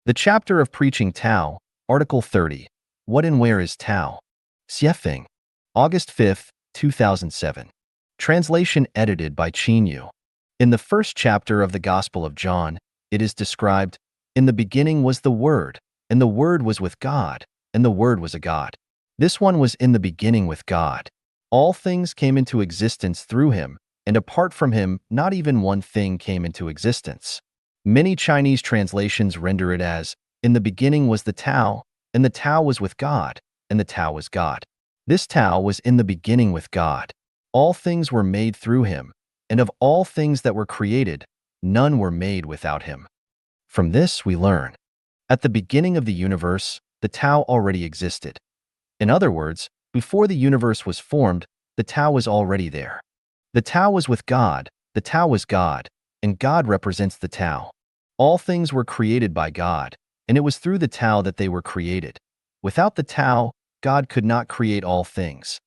The chapter of preaching Tao, Article 30. What and where is Tao? Xiefeng, August 5, 2007. Translation edited by Qin Yu. In the first chapter of the Gospel of John, it is described, "In the beginning was the Word, and the Word was with God, and the Word was a God. This one was in the beginning with God. All things came into existence through him, and apart from him, not even one thing came into existence." Many Chinese translations render it as, "In the beginning was the Tao, and the Tao was with God, and the Tao was God. This Tao was in the beginning with God. All things were made through him, and of all things that were created, none were made without him." From this we learn, at the beginning of the universe, the Tao already existed. In other words, before the universe was formed, the Tao was already there. The Tao was with God, the Tao was God, and God represents the Tao. All things were created by God, and it was through the Tao that they were created. Without the Tao, God could not create all things.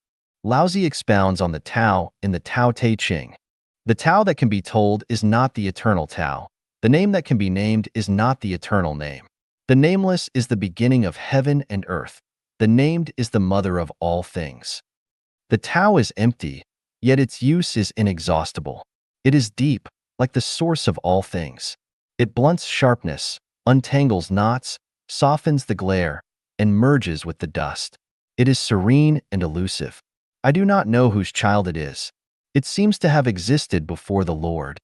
Laozi expounds on the Tao in the Tao Te Ching. The Tao that can be told is not the eternal Tao. The name that can be named is not the eternal name. The nameless is the beginning of heaven and earth. The named is the mother of all things. The Tao is empty, yet its use is inexhaustible. It is deep, like the source of all things. It blunts sharpness, untangles knots, softens the glare, and merges with the dust. It is serene and elusive. I do not know whose child it is. It seems to have existed before the Lord.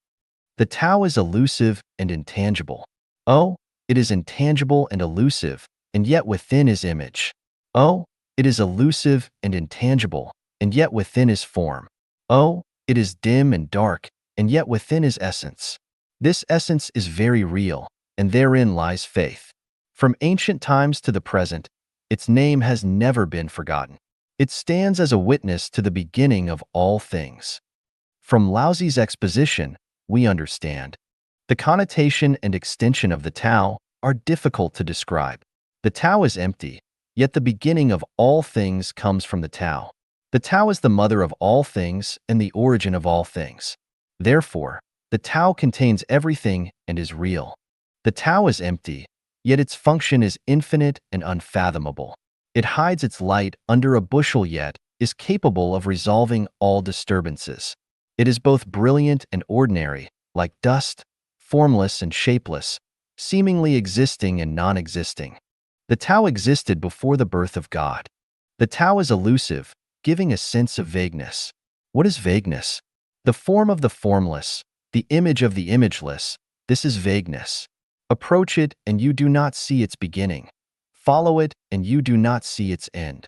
The Tao is elusive and intangible. Oh, it is intangible and elusive, and yet within is image. Oh, it is elusive and intangible, and yet within is form. Oh, it is dim and dark, and yet within is essence. This essence is very real, and therein lies faith. From ancient times to the present, its name has never been forgotten. It stands as a witness to the beginning of all things. From Laozi's exposition, we understand. The connotation and extension of the Tao are difficult to describe. The Tao is empty, yet the beginning of all things comes from the Tao. The Tao is the mother of all things and the origin of all things. Therefore, the Tao contains everything and is real. The Tao is empty, yet its function is infinite and unfathomable. It hides its light under a bushel yet is capable of resolving all disturbances. It is both brilliant and ordinary, like dust, formless and shapeless, seemingly existing and non-existing. The Tao existed before the birth of God. The Tao is elusive, giving a sense of vagueness. What is vagueness? The form of the formless, the image of the imageless. This is vagueness. Approach it and you do not see its beginning. Follow it and you do not see its end.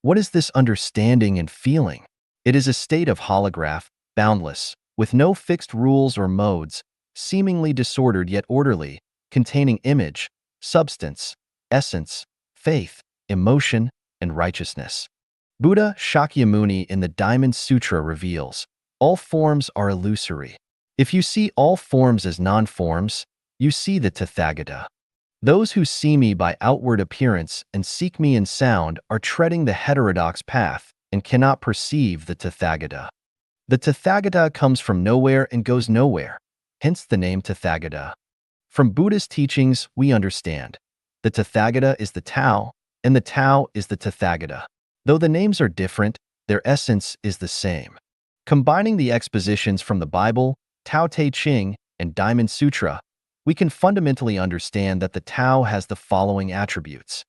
What is this understanding and feeling? It is a state of holograph, boundless, with no fixed rules or modes, seemingly disordered yet orderly, containing image, substance, essence, faith, emotion, and righteousness. Buddha Shakyamuni in the Diamond Sutra reveals, all forms are illusory. If you see all forms as non-forms, you see the Tathagata. Those who see me by outward appearance and seek me in sound are treading the heterodox path and cannot perceive the Tathagata. The Tathagata comes from nowhere and goes nowhere, hence the name Tathagata. From Buddha's teachings, we understand. The Tathagata is the Tao, and the Tao is the Tathagata. Though the names are different, their essence is the same. Combining the expositions from the Bible, Tao Te Ching, and Diamond Sutra, we can fundamentally understand that the Tao has the following attributes.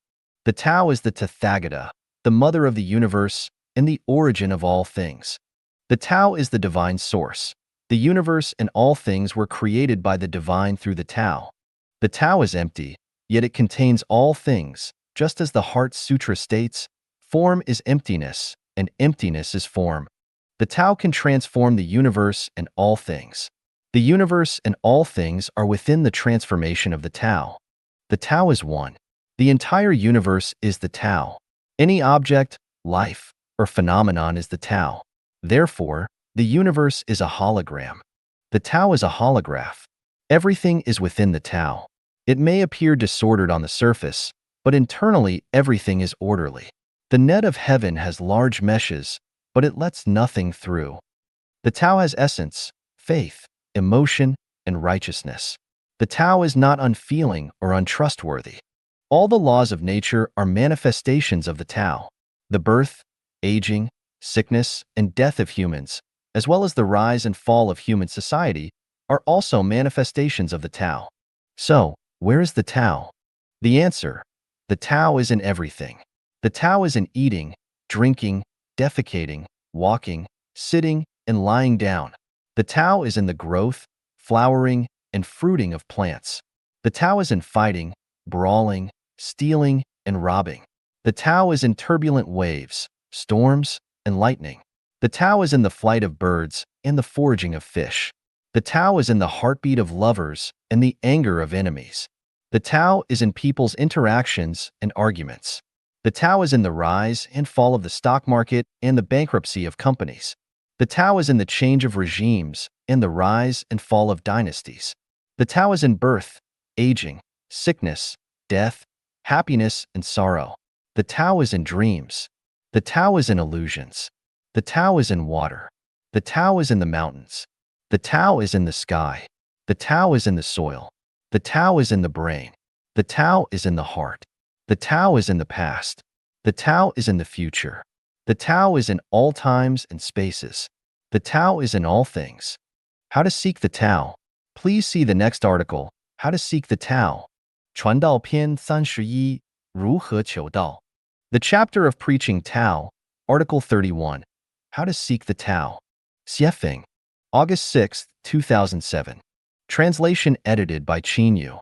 The Tao is the Tathagata, the mother of the universe, and the origin of all things. The Tao is the divine source. The universe and all things were created by the divine through the Tao. The Tao is empty, yet it contains all things, just as the Heart Sutra states, form is emptiness, and emptiness is form. The Tao can transform the universe and all things. The universe and all things are within the transformation of the Tao. The Tao is one. The entire universe is the Tao. Any object, life, or phenomenon is the Tao. Therefore, the universe is a hologram. The Tao is a holograph. Everything is within the Tao. It may appear disordered on the surface, but internally everything is orderly. The net of heaven has large meshes, but it lets nothing through. The Tao has essence, faith, emotion, and righteousness. The Tao is not unfeeling or untrustworthy. All the laws of nature are manifestations of the Tao. The birth, aging, sickness, and death of humans, as well as the rise and fall of human society, are also manifestations of the Tao. So, where is the Tao? The answer: the Tao is in everything. The Tao is in eating, drinking, defecating, walking, sitting, and lying down. The Tao is in the growth, flowering, and fruiting of plants. The Tao is in fighting, brawling, stealing, and robbing. The Tao is in turbulent waves, storms, and lightning. The Tao is in the flight of birds and the foraging of fish. The Tao is in the heartbeat of lovers and the anger of enemies. The Tao is in people's interactions and arguments. The Tao is in the rise and fall of the stock market and the bankruptcy of companies. The Tao is in the change of regimes and the rise and fall of dynasties. The Tao is in birth, aging, sickness, death, happiness, and sorrow. The Tao is in dreams. The Tao is in illusions. The Tao is in water. The Tao is in the mountains. The Tao is in the sky. The Tao is in the soil. The Tao is in the brain. The Tao is in the heart. The Tao is in the past. The Tao is in the future. The Tao is in all times and spaces. The Tao is in all things. How to seek the Tao. Please see the next article, How to Seek the Tao. 传道篇31, 如何求道. The chapter of Preaching Tao, Article 31, How to Seek the Tao. Xiefeng, August 6, 2007. Translation edited by Qin Yu.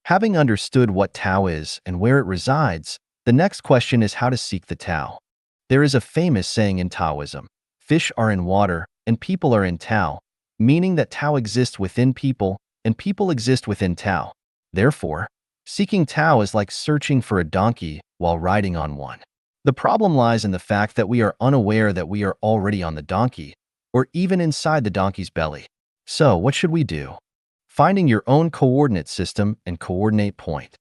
Having understood what Tao is and where it resides, the next question is how to seek the Tao. There is a famous saying in Taoism: fish are in water and people are in Tao, meaning that Tao exists within people and people exist within Tao. Therefore, seeking Tao is like searching for a donkey while riding on one. The problem lies in the fact that we are unaware that we are already on the donkey, or even inside the donkey's belly. So, what should we do? Finding your own coordinate system and coordinate point.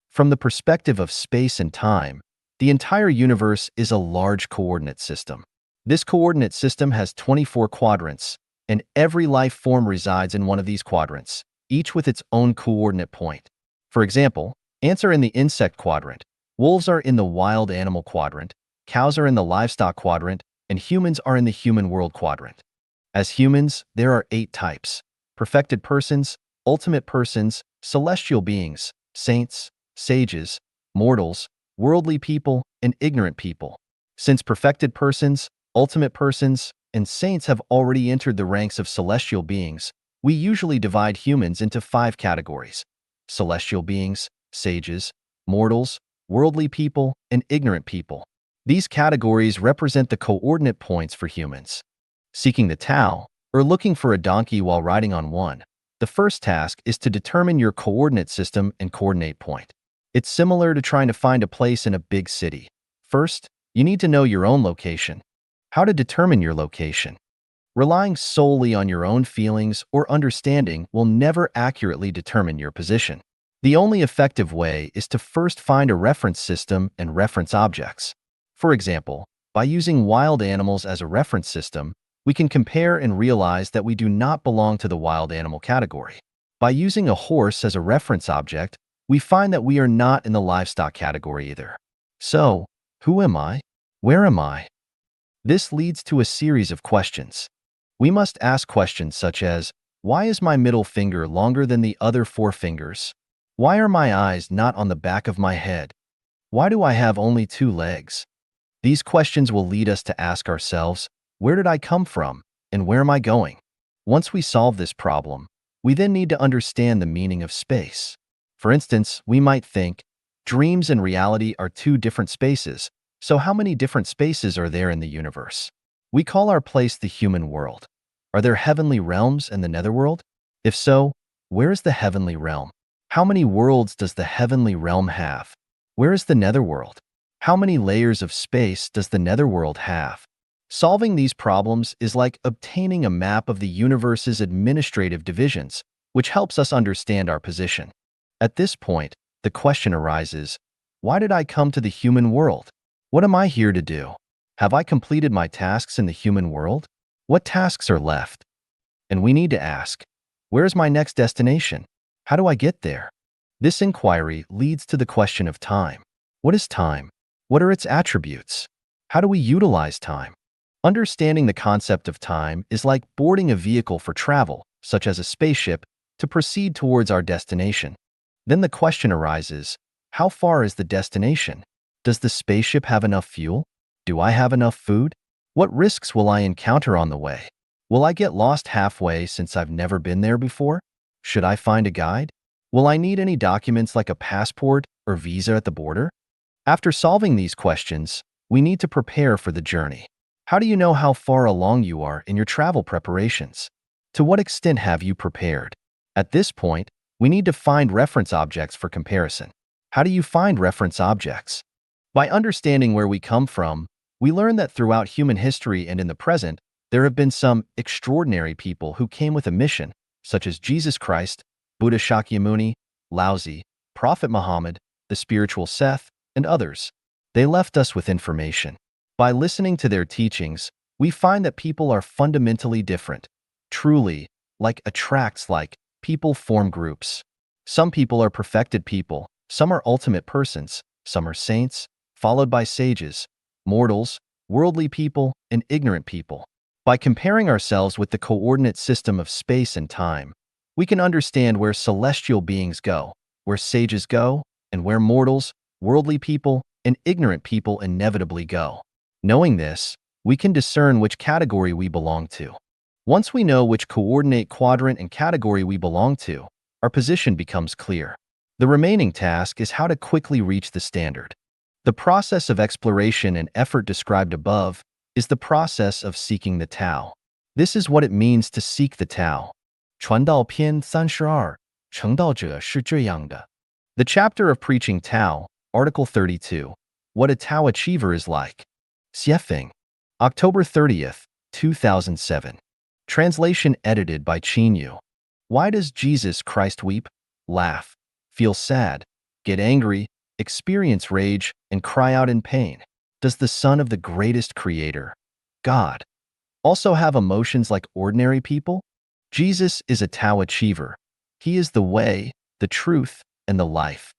From the perspective of space and time, the entire universe is a large coordinate system. This coordinate system has 24 quadrants, and every life form resides in one of these quadrants, each with its own coordinate point. For example, ants are in the insect quadrant, wolves are in the wild animal quadrant, cows are in the livestock quadrant, and humans are in the human world quadrant. As humans, there are 8 types: perfected persons, ultimate persons, celestial beings, saints, sages, mortals, worldly people, and ignorant people. Since perfected persons, ultimate persons, and saints have already entered the ranks of celestial beings, we usually divide humans into 5 categories: celestial beings, sages, mortals, worldly people, and ignorant people. These categories represent the coordinate points for humans. Seeking the Tao, or looking for a donkey while riding on one, the first task is to determine your coordinate system and coordinate point. It's similar to trying to find a place in a big city. First, you need to know your own location. How to determine your location? Relying solely on your own feelings or understanding will never accurately determine your position. The only effective way is to first find a reference system and reference objects. For example, by using wild animals as a reference system, we can compare and realize that we do not belong to the wild animal category. By using a horse as a reference object, we find that we are not in the livestock category either. So, who am I? Where am I? This leads to a series of questions. We must ask questions such as, why is my middle finger longer than the other 4 fingers? Why are my eyes not on the back of my head? Why do I have only 2 legs? These questions will lead us to ask ourselves, where did I come from, and where am I going? Once we solve this problem, we then need to understand the meaning of space. For instance, we might think, dreams and reality are 2 different spaces, so how many different spaces are there in the universe? We call our place the human world. Are there heavenly realms in the netherworld? If so, where is the heavenly realm? How many worlds does the heavenly realm have? Where is the netherworld? How many layers of space does the netherworld have? Solving these problems is like obtaining a map of the universe's administrative divisions, which helps us understand our position. At this point, the question arises, why did I come to the human world? What am I here to do? Have I completed my tasks in the human world? What tasks are left? And we need to ask, where is my next destination? How do I get there? This inquiry leads to the question of time. What is time? What are its attributes? How do we utilize time? Understanding the concept of time is like boarding a vehicle for travel, such as a spaceship, to proceed towards our destination. Then the question arises, how far is the destination? Does the spaceship have enough fuel? Do I have enough food? What risks will I encounter on the way? Will I get lost halfway since I've never been there before? Should I find a guide? Will I need any documents like a passport or visa at the border? After solving these questions, we need to prepare for the journey. How do you know how far along you are in your travel preparations? To what extent have you prepared? At this point, we need to find reference objects for comparison. How do you find reference objects? By understanding where we come from, we learn that throughout human history and in the present, there have been some extraordinary people who came with a mission, such as Jesus Christ, Buddha Shakyamuni, Laozi, Prophet Muhammad, the spiritual Seth, and others. They left us with information. By listening to their teachings, we find that people are fundamentally different. Truly, like attracts like, people form groups. Some people are perfected people, some are ultimate persons, some are saints, followed by sages, mortals, worldly people, and ignorant people. By comparing ourselves with the coordinate system of space and time, we can understand where celestial beings go, where sages go, and where mortals, worldly people, and ignorant people inevitably go. Knowing this, we can discern which category we belong to. Once we know which coordinate quadrant and category we belong to, our position becomes clear. The remaining task is how to quickly reach the standard. The process of exploration and effort described above is the process of seeking the Tao. This is what it means to seek the Tao. 传道篇32, 成道者是这样的. The chapter of preaching Tao, Article 32, What a Tao Achiever is Like. Xiefeng. October 30th, 2007. Translation edited by Qin Yu. Why does Jesus Christ weep, laugh, feel sad, get angry, experience rage, and cry out in pain? Does the Son of the greatest Creator, God, also have emotions like ordinary people? Jesus is a Tao achiever. He is the way, the truth, and the life.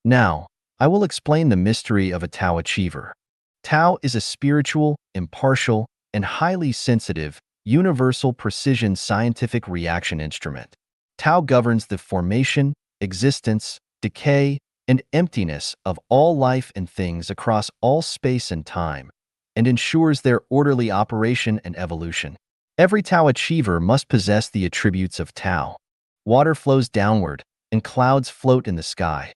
Now, I will explain the mystery of a Tao achiever. Tao is a spiritual, impartial, and highly sensitive, universal precision scientific reaction instrument. Tao governs the formation, existence, decay, and emptiness of all life and things across all space and time, and ensures their orderly operation and evolution. Every Tao achiever must possess the attributes of Tao. Water flows downward, and clouds float in the sky.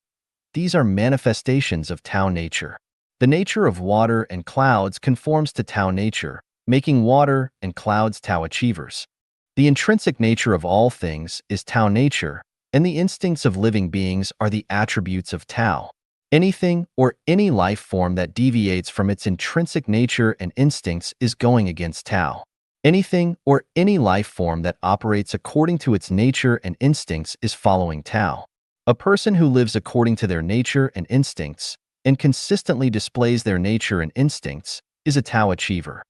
These are manifestations of Tao nature. The nature of water and clouds conforms to Tao nature, making water and clouds Tao achievers. The intrinsic nature of all things is Tao nature, and the instincts of living beings are the attributes of Tao. Anything or any life form that deviates from its intrinsic nature and instincts is going against Tao. Anything or any life form that operates according to its nature and instincts is following Tao. A person who lives according to their nature and instincts and consistently displays their nature and instincts is a Tao achiever.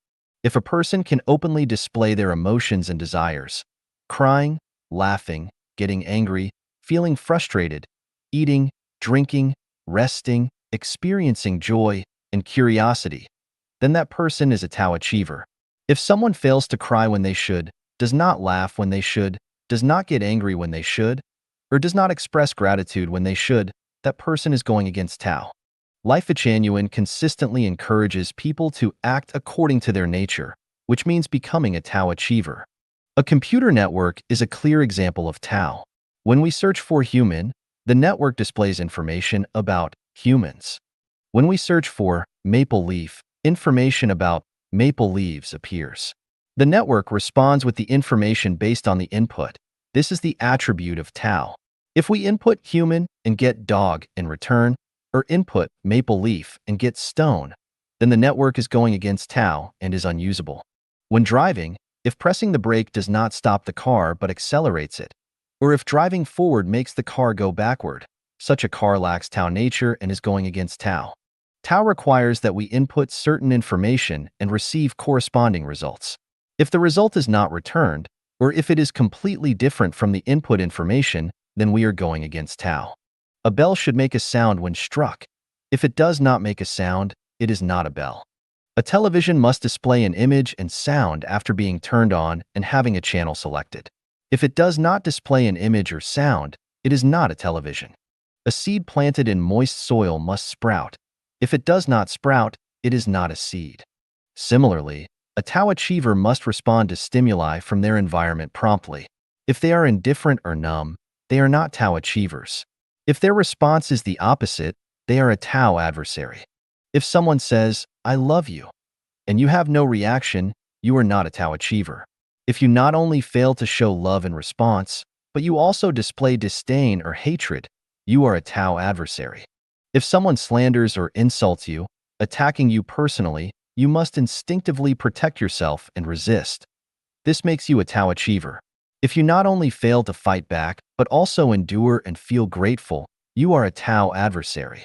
If a person can openly display their emotions and desires, crying, laughing, getting angry, feeling frustrated, eating, drinking, resting, experiencing joy, and curiosity, then that person is a Tao achiever. If someone fails to cry when they should, does not laugh when they should, does not get angry when they should, or does not express gratitude when they should, that person is going against Tao. Life Genuine consistently encourages people to act according to their nature, which means becoming a Tao achiever. A computer network is a clear example of Tao. When we search for human, the network displays information about humans. When we search for maple leaf, information about maple leaves appears. The network responds with the information based on the input. This is the attribute of Tao. If we input human and get dog in return, or input maple leaf and get stone, then the network is going against Tao and is unusable. When driving, if pressing the brake does not stop the car but accelerates it, or if driving forward makes the car go backward, such a car lacks Tao nature and is going against Tao. Tao requires that we input certain information and receive corresponding results. If the result is not returned, or if it is completely different from the input information, then we are going against Tao. A bell should make a sound when struck. If it does not make a sound, it is not a bell. A television must display an image and sound after being turned on and having a channel selected. If it does not display an image or sound, it is not a television. A seed planted in moist soil must sprout. If it does not sprout, it is not a seed. Similarly, a Tao achiever must respond to stimuli from their environment promptly. If they are indifferent or numb, they are not Tao achievers. If their response is the opposite, they are a Tao adversary. If someone says, "I love you," and you have no reaction, you are not a Tao achiever. If you not only fail to show love in response, but you also display disdain or hatred, you are a Tao adversary. If someone slanders or insults you, attacking you personally, you must instinctively protect yourself and resist. This makes you a Tao achiever. If you not only fail to fight back, but also endure and feel grateful, you are a Tao adversary.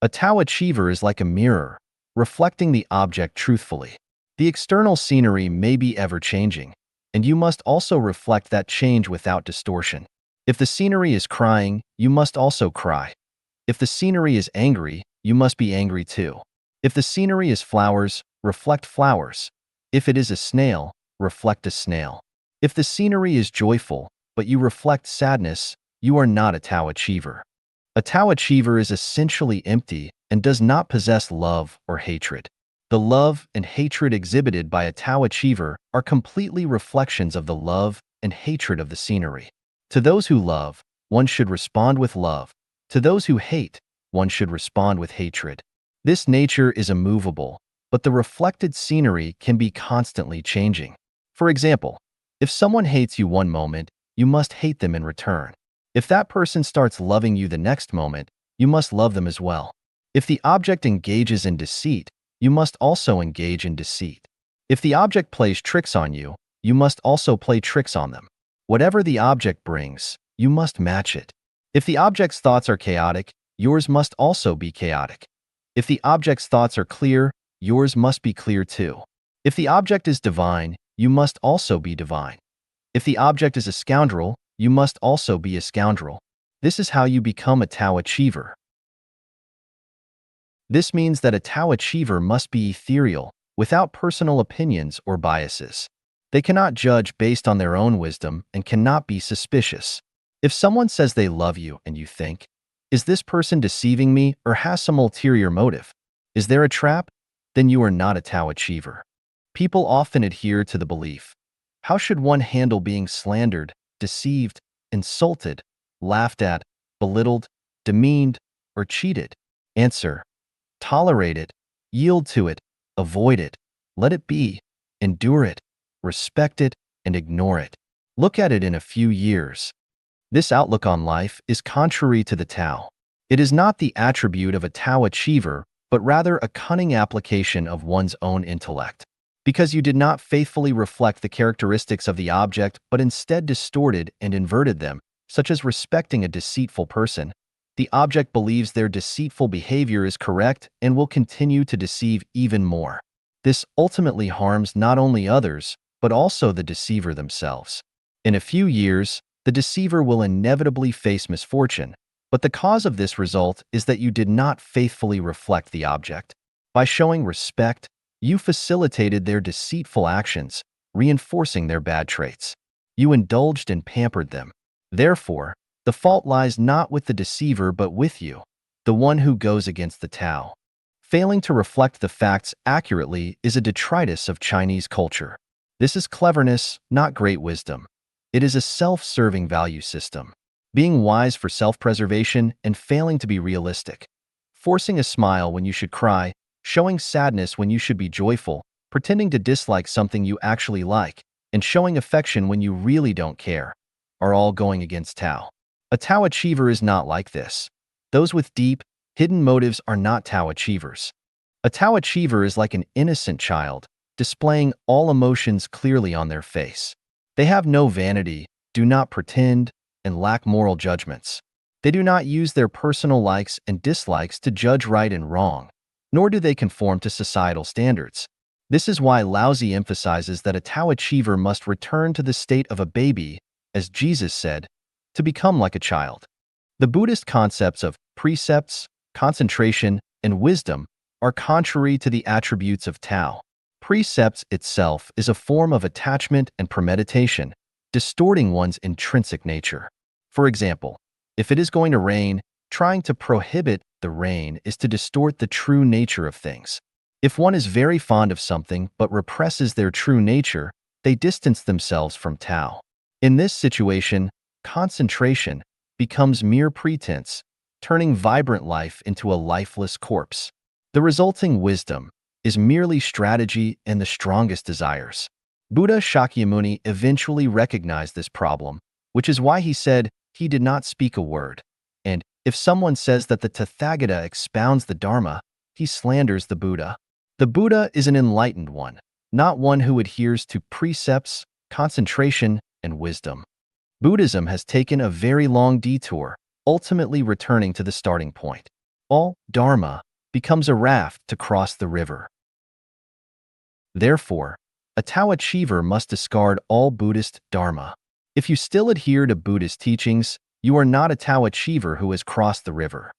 A Tao achiever is like a mirror, reflecting the object truthfully. The external scenery may be ever-changing, and you must also reflect that change without distortion. If the scenery is crying, you must also cry. If the scenery is angry, you must be angry too. If the scenery is flowers, reflect flowers. If it is a snail, reflect a snail. If the scenery is joyful, but you reflect sadness, you are not a Tao achiever. A Tao achiever is essentially empty and does not possess love or hatred. The love and hatred exhibited by a Tao achiever are completely reflections of the love and hatred of the scenery. To those who love, one should respond with love. To those who hate, one should respond with hatred. This nature is immovable, but the reflected scenery can be constantly changing. For example, if someone hates you one moment, you must hate them in return. If that person starts loving you the next moment, you must love them as well. If the object engages in deceit, you must also engage in deceit. If the object plays tricks on you, you must also play tricks on them. Whatever the object brings, you must match it. If the object's thoughts are chaotic, yours must also be chaotic. If the object's thoughts are clear, yours must be clear too. If the object is divine, you must also be divine. If the object is a scoundrel, you must also be a scoundrel. This is how you become a Tao achiever. This means that a Tao achiever must be ethereal, without personal opinions or biases. They cannot judge based on their own wisdom and cannot be suspicious. If someone says they love you and you think, "Is this person deceiving me or has some ulterior motive? Is there a trap?" Then you are not a Tao achiever. People often adhere to the belief, "How should one handle being slandered, deceived, insulted, laughed at, belittled, demeaned, or cheated?" Answer: tolerate it, yield to it, avoid it, let it be, endure it, respect it, and ignore it. Look at it in a few years. This outlook on life is contrary to the Tao. It is not the attribute of a Tao achiever, but rather a cunning application of one's own intellect. Because you did not faithfully reflect the characteristics of the object, but instead distorted and inverted them, such as respecting a deceitful person, the object believes their deceitful behavior is correct and will continue to deceive even more. This ultimately harms not only others, but also the deceiver themselves. In a few years, the deceiver will inevitably face misfortune, but the cause of this result is that you did not faithfully reflect the object. By showing respect, you facilitated their deceitful actions, reinforcing their bad traits. You indulged and pampered them. Therefore, the fault lies not with the deceiver but with you, the one who goes against the Tao. Failing to reflect the facts accurately is a detritus of Chinese culture. This is cleverness, not great wisdom. It is a self-serving value system. Being wise for self-preservation and failing to be realistic. Forcing a smile when you should cry, showing sadness when you should be joyful, pretending to dislike something you actually like, and showing affection when you really don't care, are all going against Tao. A Tao achiever is not like this. Those with deep, hidden motives are not Tao achievers. A Tao achiever is like an innocent child, displaying all emotions clearly on their face. They have no vanity, do not pretend, and lack moral judgments. They do not use their personal likes and dislikes to judge right and wrong, nor do they conform to societal standards. This is why Laozi emphasizes that a Tao achiever must return to the state of a baby, as Jesus said, to become like a child. The Buddhist concepts of precepts, concentration, and wisdom are contrary to the attributes of Tao. Precepts itself is a form of attachment and premeditation, distorting one's intrinsic nature. For example, if it is going to rain, trying to prohibit the rain is to distort the true nature of things. If one is very fond of something but represses their true nature, they distance themselves from Tao. In this situation, concentration becomes mere pretense, turning vibrant life into a lifeless corpse. The resulting wisdom is merely strategy and the strongest desires. Buddha Shakyamuni eventually recognized this problem, which is why he said he did not speak a word. And if someone says that the Tathagata expounds the Dharma, he slanders the Buddha. The Buddha is an enlightened one, not one who adheres to precepts, concentration, and wisdom. Buddhism has taken a very long detour, ultimately returning to the starting point. All Dharma becomes a raft to cross the river. Therefore, a Tao achiever must discard all Buddhist Dharma. If you still adhere to Buddhist teachings, you are not a Tao achiever who has crossed the river.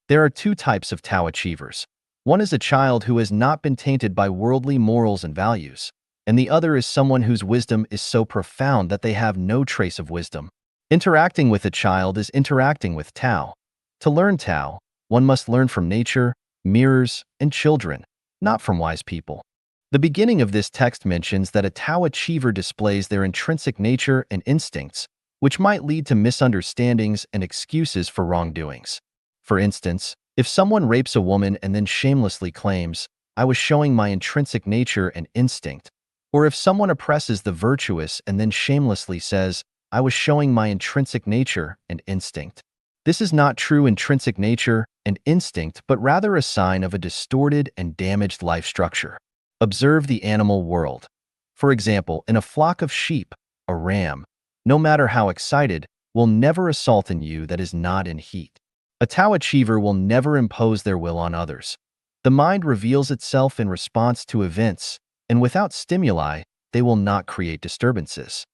There are two types of Tao achievers. One is a child who has not been tainted by worldly morals and values, and the other is someone whose wisdom is so profound that they have no trace of wisdom. Interacting with a child is interacting with Tao. To learn Tao, one must learn from nature, mirrors, and children, not from wise people. The beginning of this text mentions that a Tao achiever displays their intrinsic nature and instincts, which might lead to misunderstandings and excuses for wrongdoings. For instance, if someone rapes a woman and then shamelessly claims, "I was showing my intrinsic nature and instinct," or if someone oppresses the virtuous and then shamelessly says, "I was showing my intrinsic nature and instinct," this is not true intrinsic nature and instinct, but rather a sign of a distorted and damaged life structure. Observe the animal world. For example, in a flock of sheep, a ram, no matter how excited, will never assault an ewe that is not in heat. A Tao achiever will never impose their will on others. The mind reveals itself in response to events, and without stimuli, they will not create disturbances.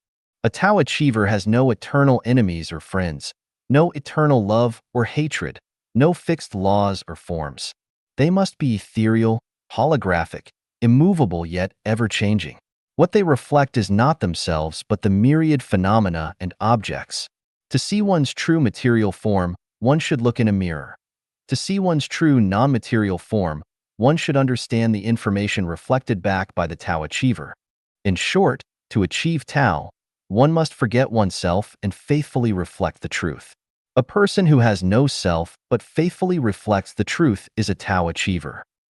A Tao achiever has no eternal enemies or friends, no eternal love or hatred, no fixed laws or forms. They must be ethereal, holographic, immovable yet ever-changing. What they reflect is not themselves but the myriad phenomena and objects. To see one's true material form, one should look in a mirror. To see one's true non-material form, one should understand the information reflected back by the Tao achiever. In short, to achieve Tao, one must forget oneself and faithfully reflect the truth. A person who has no self but faithfully reflects the truth is a Tao achiever.